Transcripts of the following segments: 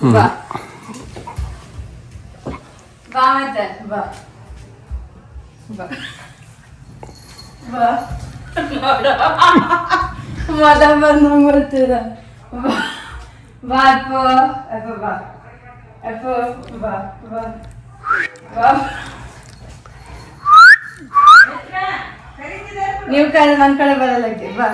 ಬಾ ಬಾ ಮತ್ತೆ ಬಾ ಬಾ ಬಾ ಮದ ಬಂದಂಗೆ ಬರ್ತೀರ ಬಾ ಬಾ ಅಪ್ಪ ಅಪ್ಪ ಬಾ ಅಪ್ಪ ಬಾ ಬಾ ಬಾ ನೀವು ಕಡೆ ನನ್ನ ಕಡೆ ಬರಲ್ಲಕ್ಕೆ ಬಾ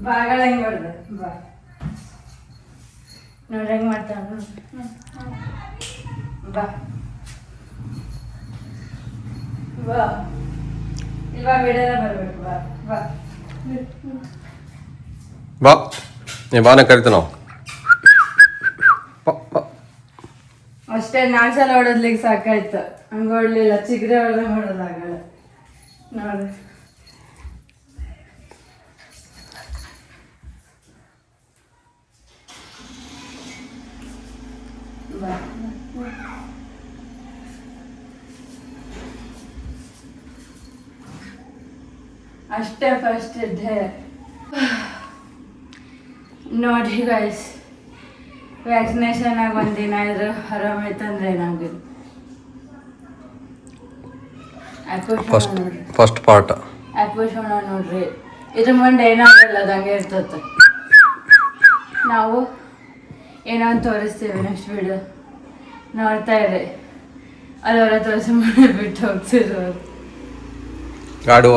ಬಾಗಳ ಹೆಂಗ್ ಮಾಡ್ದೆ ಬಾ ನೋಡಿ ಹೆಂಗ್ ಮಾಡ್ತಾವ ಬಾ ಬಾ ಇಲ್ವಾ ಬಿಡೋದ ಬರ್ಬೇಕು ಬಾ ಬಾ ಬಾ ನೀ ಬಾನ ಕರಿತ ನಾವು ಅಷ್ಟೇ 4 ಸಲ ಹೊಡೋದ್ಲಿಕ್ಕೆ ಸಾಕಾಯ್ತು ಹಂಗ ಹೊಡ್ಲಿಲ್ಲ ಚಿಗ್ರೆ ಹೊಡೆದಂಗೆ ಹೊಡೋದಾಗಲ್ಲ ನೋಡಿ ಅಷ್ಟೇ ಫಸ್ಟ್ ಇದ್ದೆ ನೋಡಿ ಗೈಸ್ ವ್ಯಾಕ್ಸಿನೇಷನ್ ಆಗಿ ಒಂದಿನ ಇದ್ರು ಆರಾಮಾಯ್ತಂದ್ರೆ ಏನಾಗಿಲ್ಲ ಫಸ್ಟ್ ಪಾರ್ಟ್ ಅಪೋಷಣ ನೋಡ್ರಿ ಇದ್ರ ಮುಂದೆ ಏನಾಗಲ್ಲ ಅದಂಗೆ ಇರ್ತದೆ ನಾವು ಏನೋ ಒಂದು ತೋರಿಸ್ತೀವಿ ನೆಕ್ಸ್ಟ್ ವಿಡಿಯೋ ನೋಡ್ತಾ ಇರಿ ಅದವರ ತೋರಿಸಿ ಮಾಡಿಬಿಟ್ಟು ಹೋಗ್ತಿದ್ರು ಗಾಡಿ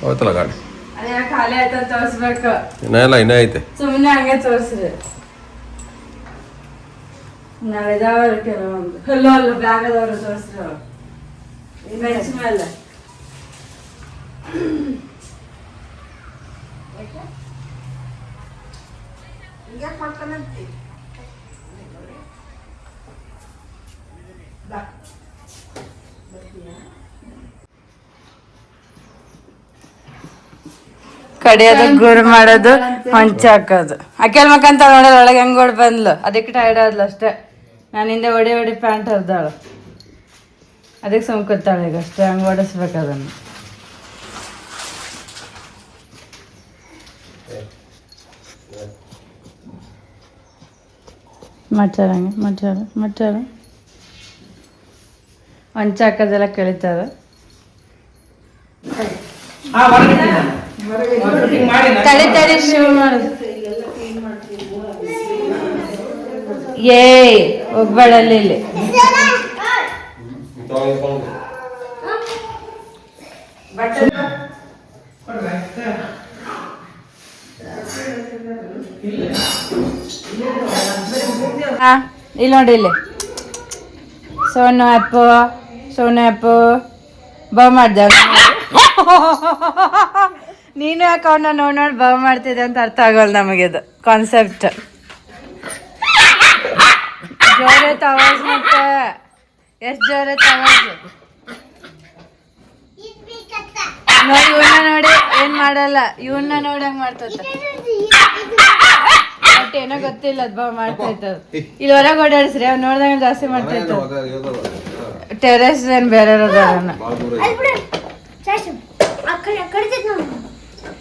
ಹೋಯ್ತಲ್ಲ ಗಾಡಿ ಅದೇ ಖಾಲಿ ಆಯ್ತ ತೋರಿಸ್ಬೇಕು ಇನ್ನೇ ಐತೆ ಸುಮ್ಮನೆ ಹಂಗೆ ತೋರಿಸ್ರಿ ನಾಳೆ ಇದಾವಲ್ಲ ಕೆಲವೊಂದು ಅಲ್ಲ ಬ್ಯಾಗ್ ಅದವ್ರು ತೋರಿಸ್ರಿ ಅವ್ರು ಬೆಂಚ್ ಮೇಲೆ ಕಡಿಯೋದು ಗುರ್ ಮಾಡೋದು ಹೊಂಚ ಹಾಕೋದು ಅಕ್ಕೆಲ್ ಮಕ್ಕಂತ ನೋಡೋದು ಒಳಗೆ ಹೆಂಗ್ ಓಡ್ ಬಂದ್ಲು ಅದಕ್ಕೆ ಟೈರ್ಡ್ ಆದ್ಲು ಅಷ್ಟೇ ನಾನು ಹಿಂದೆ ಹೊಡಿ ಪ್ಯಾಂಟ್ ಹರಿದಾಳು ಅದಕ್ಕೆ ಸುಮ್ಕೊತಾಳೆ ಈಗ ಅಷ್ಟೇ ಹಂಗೆ ಓಡಿಸ್ಬೇಕು ಅದನ್ನು ಮಚ್ಚಾರ ಹೊಂಚ ಹಾಕೋದೆಲ್ಲ ಕಳಿತಾರೆ ತಡಿ ಶಿವ ಮಾಡುದು ಹೋಗ್ಬೇಡಲ್ಲಿ ಇಲ್ಲಿ ಇಲ್ಲಿ ನೋಡಿ ಇಲ್ಲಿ ಸೋನು ಅಪ್ಪು ಬಾ ಮಾಡ್ದ ನೀನು ಯಾಕೆ ಅವನ್ನ ನೋಡಿ ಬಾ ಮಾಡ್ತಿದ್ದೆ ಅಂತ ಅರ್ಥ ಆಗೋಲ್ಲ ನಮಗೆ ಇದು ಕಾನ್ಸೆಪ್ಟ್ ಜೋರೆ ತವಾಜ್ ಮತ್ತೆ ಎಷ್ಟು ಜೋರೆ ತವಾಜ್ ನೋಡಿ ಇವನ್ನ ನೋಡಿ ಏನ್ ಮಾಡಲ್ಲ ಇವನ್ನ ನೋಡಿ ಹಂಗ್ ಮಾಡ್ತೈತೆ ಬಟ್ ಏನೋ ಗೊತ್ತಿಲ್ಲ ಅದ್ ಬಾ ಮಾಡ್ತೈತದ ಇಲ್ಲಿ ಹೊರಗೆ ಓಡಾಡಿಸ್ರಿ ಅವ್ನು ನೋಡ್ದಂಗ ಜಾಸ್ತಿ ಮಾಡ್ತೈತ ಟೆರೆಸ್ ಏನ್ ಬೇರೆ ಇರೋದನ್ನ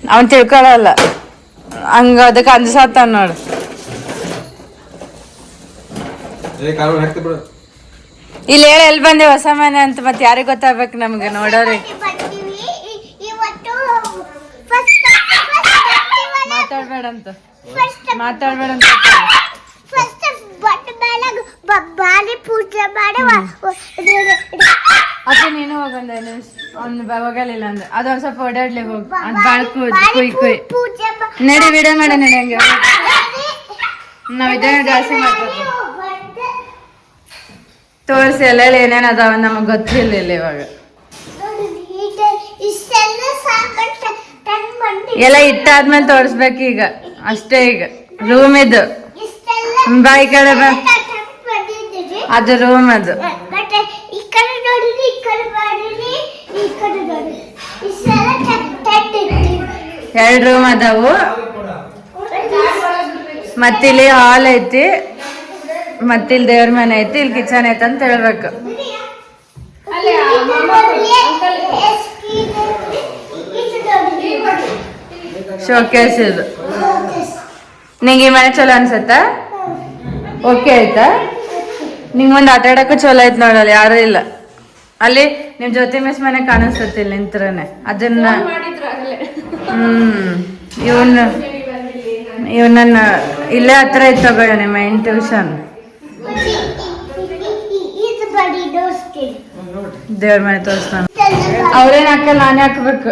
ಅವನ್ ತಿಳ್ಕೊಳಲ್ಲ ಹಂಗ ಅದಕ್ಕೆ ಅಂಜಸಾತ ನೋಡು ಇಲ್ಲಿ ಹೇಳಿ ಎಲ್ಲಿ ಬಂದೆ ಹೊಸ ಮನೆ ಅಂತ ಮತ್ತೆ ಯಾರಿಗೆ ಗೊತ್ತಾಗ್ಬೇಕು ನಮ್ಗೆ ನೋಡೋರಿ ಮಾತಾಡ್ಬೇಡಂತ ಅಪ್ಪ ನೀನು ಹೋಗಂದ ಅವ್ನು ಹೋಗಲಿಲ್ಲ ಅಂದ್ರೆ ಅದೊಂದ್ ಸ್ವಲ್ಪ ಓಡಾಡ್ಲಿ ಹೋಗಿ ಅದ್ ಬಾಳ್ಕು ಕುಯ್ ನಡಿ ವಿಡಿಯೋ ಮಾಡ ನಡಿ ಹಂಗೆ ನಾವ್ ಇದನ್ನ ಜಾಸ್ತಿ ಮಾಡ್ತೀವಿ ತೋರಿಸಿ ಎಲ್ಲ ಏನೇನು ಅದಾವ ನಮಗ್ ಗೊತ್ತಿರ್ಲಿಲ್ಲ ಇವಾಗ ಎಲ್ಲ ಇಟ್ಟಾದ್ಮೇಲೆ ತೋರಿಸ್ಬೇಕು ಈಗ ಅಷ್ಟೇ ಈಗ ರೂಮ್ ಇದು ಬಾಯಿ ಕಡೆ ಅದು ರೂಮ್ ಅದು ಎರಡು ರೂಮ್ ಅದಾವು ಮತ್ತಿಲ್ಲಿ ಹಾಲ್ ಐತಿ ಮತ್ತಿಲ್ಲಿ ದೇವ್ರ ಮನೆ ಐತಿ ಇಲ್ಲಿ ಕಿಚನ್ ಐತಿ ಅಂತ ಹೇಳ್ಬೇಕು ಶೋಕೇಸ್ ಇದು. ನಿಂಗೆ ಈ ಮನೆ ಚಲೋ ಅನ್ಸತ್ತಾ? ಓಕೆ ಆಯ್ತಾ? ನಿಂಗೆ ಒಂದು ಆಟ ಆಡಕ್ಕೂ ಚಲೋ ಆಯ್ತು ನೋಡಲ್ಲ, ಯಾರೂ ಇಲ್ಲ ಅಲ್ಲಿ. ನಿಮ್ ಜೊತೆ ಮಿಸ್ ಮನೆ ಕಾಣಿಸ್ತತಿಲ್ಲ ನಿಂತ್ರನೆ ಅದನ್ನ. ಇವನ್ನ ಇಲ್ಲೇ ಹತ್ರ ಇತ್ತು ತಗೊಳ್ಳ ನಿಮ್ಮ ಮೈನ್ ಟ್ಯೂಷನ್. ದೇವ್ರ ಮನೆ ತೋರಿಸ್ತಾನ. ಅವ್ರೇನ್ ಹಾಕಲ್ಲ, ನಾನೇ ಹಾಕ್ಬೇಕು.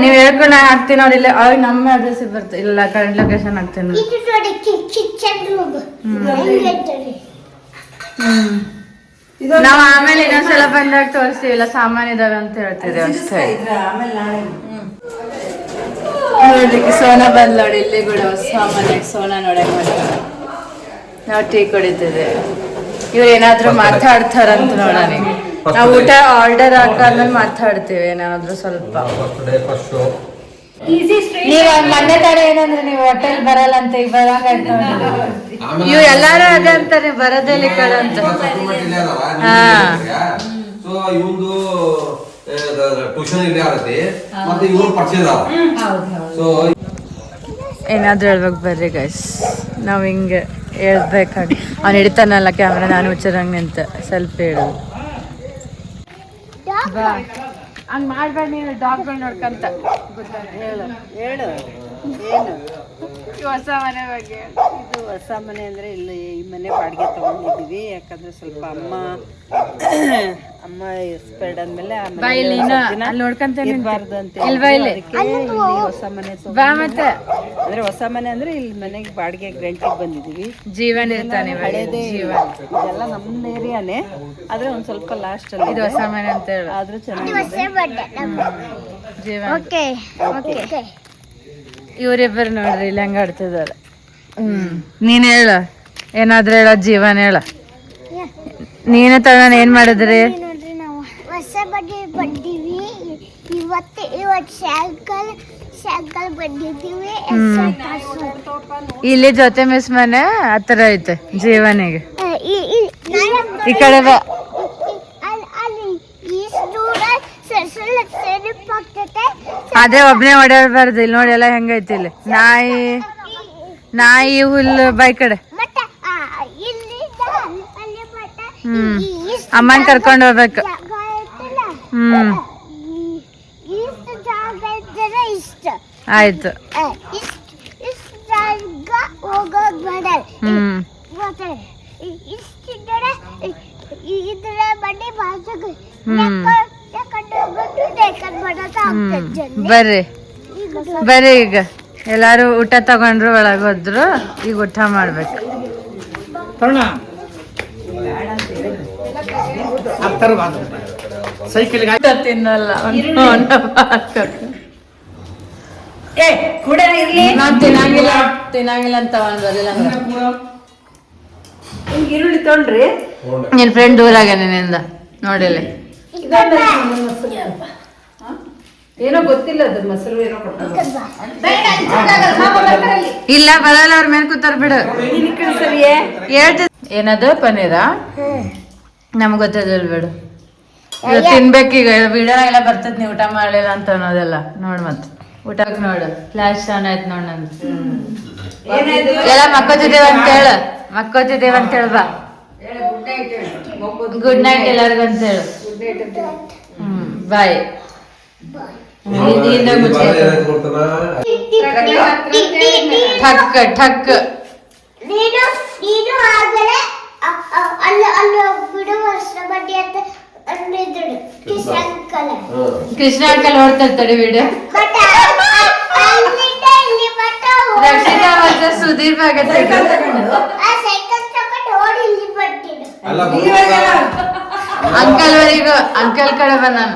ನೀವ್ ಹೇಳ್ಕೊಂಡು ನಾ ಹಾಕ್ತೀನಿ. ಅವ್ರಿಲ್ಲ ಅವ್ರಿಗೆ ನಮ್ಮ ಅಡ್ರೆಸ್ ಬರ್ತದೆ. ಇಲ್ಲ ಕರೆಂಟ್ ಲೊಕೇಶನ್ ಹಾಕ್ತೀನಿ. ನಾವ್ ಆಮೇಲೆ ಇನ್ನೊಂದ್ಸಲ ಬಂದಾಗ ತೋರಿಸ್ತೀವಿಲ್ಲ, ಸಾಮಾನ್ ಇದಾವೆ ಅಂತ ಹೇಳ್ತಿದ್ದೆ ಅಷ್ಟೇ. ನೋಡ್ಲಿಕ್ಕೆ ಸೋನಾ ಬಂದ್ ನೋಡಿ, ಇಲ್ಲಿ ಕೂಡ ಸಾಮಾನ್ಯ ಸೋನಾ ನೋಡಕ್ ನಾವು ಟೀ ಕುಡಿತಿದ್ದೆ. ಇವ್ರು ಏನಾದ್ರು ಮಾತಾಡ್ತಾರಂತ ನೋಡೋಣ. ನಾವು ಊಟ ಆರ್ಡರ್ ಹಾಕಾದ್ಮೇಲೆ ಮಾತಾಡ್ತೀವಿ ಏನಾದ್ರು ಸ್ವಲ್ಪ. ನೀವ್ ಮೊನ್ನೆ ತರ ಏನಂದ್ರೆ ನೀವು ಹೋಟೆಲ್ ಬರಲ್ಲ ಅಂತ, ಈಗ ಬರಂಗ ಇವ್ ಎಲ್ಲಾರು ಅದೇ ಅಂತಾರೆ, ಬರೋದಲ್ಲಿ ಕಡೆ ಅಂತ. ಹಾ ಏನಾದ್ರು ಹೇಳ್ಬೇಕು ಬರ್ರಿ ಗೈಸ್. ನಾವ್ ಹಿಂಗೆ ಹೇಳ್ಬೇಕಾಗಿ ಅವ್ನು ಹಿಡಿತಾನಲ್ಲ ಕ್ಯಾಮ್ರಾ, ನಾನು ಹುಚ್ಚರಂಗ್ ನಿಂತ ಸ್ವಲ್ಪ ಹೇಳೋದು. ಬಾ ಹಂಗ್ ಮಾಡ್ಬೇಡ ನೀನು, ಡಾಗ್ಗಳು ನೋಡ್ಕಂತ. ಹೇಳು ಹೇಳು ಏನು ಹೊಸ ಮನೆ ಬಗ್ಗೆ. ಇದು ಹೊಸ ಮನೆ ಅಂದರೆ ಇಲ್ಲಿ ಈ ಮನೆ ಬಾಡಿಗೆ ತೊಗೊಂಡಿದ್ದೀವಿ. ಯಾಕಂದರೆ ಸ್ವಲ್ಪ ಅಮ್ಮ ಎಕ್ಸ್ಪೈರ್ಡ್ ಆದಮೇಲೆ ಇರಬಾರ್ದು ಅಂತ ಇಲ್ಲಿ ಹೊಸ ಮನೆ ಮತ್ತೆ ಅಂದರೆ ಹೊಸ ಮನೆ ಅಂದರೆ ಇಲ್ಲಿ ಮನೆಗೆ ಬಾಡಿಗೆ ರೆಂಟಿಗೆ ಬಂದಿದ್ದೀವಿ. ಜೀವನ ಇರ್ತಾನೆ, ಹಳೇದೇ ಇದೆಲ್ಲ ನಮ್ಮ ಏರಿಯಾನೇ, ಆದರೆ ಒಂದು ಸ್ವಲ್ಪ ಲಾಸ್ಟಲ್ಲಿ ಇದು ಹೊಸ ಮನೆ ಅಂತ ಹೇಳಿ. ಆದರೂ ಚೆನ್ನಾಗಿದೆ ಜೀವನ. ಇವರಿಬ್ಬರು ನೋಡ್ರಿ ಇಲ್ಲಿ ಹೆಂಗ ಆಡ್ತಿದಾರೆ. ನೀನ್ ಹೇಳ, ಏನಾದ್ರೂ ಹೇಳ, ಜೀವನ ಹೇಳ. ನೀನು ತಗೊಂಡ ಏನ್ ಮಾಡಿದ್ರಿ? ಹೊಸ ಬಡ್ಡಿ ಬಂದಿವಿ ಇವತ್ತು ಸೈಕಲ್ ಬಂದಿದ್ದೀವಿ. ಇಲ್ಲಿ ಜೊತೆ ಮಿಸ್ ಮನೆ ಹತ್ರ ಐತೆ ಜೀವನಿಗೆ. ಈ ಕಡೆ ಬಾ. ಅದೇ ಒಬ್ನೇ ಓಡಾಡ್ಬಾರ್ದು. ಇಲ್ಲಿ ನೋಡಿ ಎಲ್ಲ ಹೆಂಗೈತಿ ಇಲ್ಲಿ. ನಾಯಿ ಹುಲ್ಲು ಬೈ ಕಡೆ. ಅಮ್ಮನ್ ಕರ್ಕೊಂಡು ಹೋಗ್ಬೇಕು. ಆಯ್ತು. ಬರ್ರಿ ಬರ್ರಿ, ಈಗ ಎಲ್ಲಾರು ಊಟ ತಗೊಂಡ್ರು, ಒಳಗೆ ಹೋದ್ರು. ಈಗ ಊಟ ಮಾಡ್ಬೇಕು. ತಿನ್ನಲ್ಲ ನಾನ್ ತಿನ್ನಂಗಿಲ್ಲ ಅಂತ ಬರಲಿಲ್ಲ. ಈರುಳ್ಳಿ ತೊಗೊಂಡ್ರಿ ನಿನ್ ಫ್ರೆಂಡ್ ಊರಾಗ ನಿನ್ನಿಂದ ನೋಡಿಲ್ಲ. ಏನೋ ಗೊತ್ತಿಲ್ಲ, ಅದು ಮೊಸರು ಏನೋ ಇಲ್ಲ ಬರಲ್ಲ, ಅವ್ರ ಮೇಲೆ ಕೂತಾರ ಬಿಡು. ಹೇಳ್ತಿದ್ ಏನದು ಪನ್ನೀರ? ನಮ್ಗೆ ಗೊತ್ತಿಲ್ಲ ಬಿಡು. ತಿನ್ಬೇಕೀಗ. ವಿಡಿಯೋ ಎಲ್ಲ ಬರ್ತದ, ನೀವು ಊಟ ಮಾಡ್ಲಿಲ್ಲ ಅಂತ ಅನ್ನೋದೆಲ್ಲ. ನೋಡ್ ಮತ್ ಊಟಕ್ಕೆ ನೋಡು, ಫ್ಲಾಶ್ ಆನ್ ಆಯ್ತು ನೋಡ್ ನಂದು. ಎಲ್ಲ ಮಕ್ಕೋತಿದ್ದೇವ ಅಂತ ಹೇಳ, ಮಕ್ಕೋತಿದ್ದೇವ ಅಂತ ಹೇಳ. ಬಾ ಗುಡ್ ನೈಟ್ ಎಲ್ಲರಿಗಂತ ಹೇಳು. ಬಾಯ್. ಠಕ್ ಠಕ್. ಕೃಷ್ಣ ಅಂಕಲ್ ನೋಡ್ತಿರ್ತಾರೆ ವಿಡಿಯೋ. ರಕ್ಷಿತಾ ಮತ್ತೆ ಸುದೀಪ್ ಆಗತ್ತೆ. ಅಂಕಲ್ ಕಡೆ ಬಂದಾನ.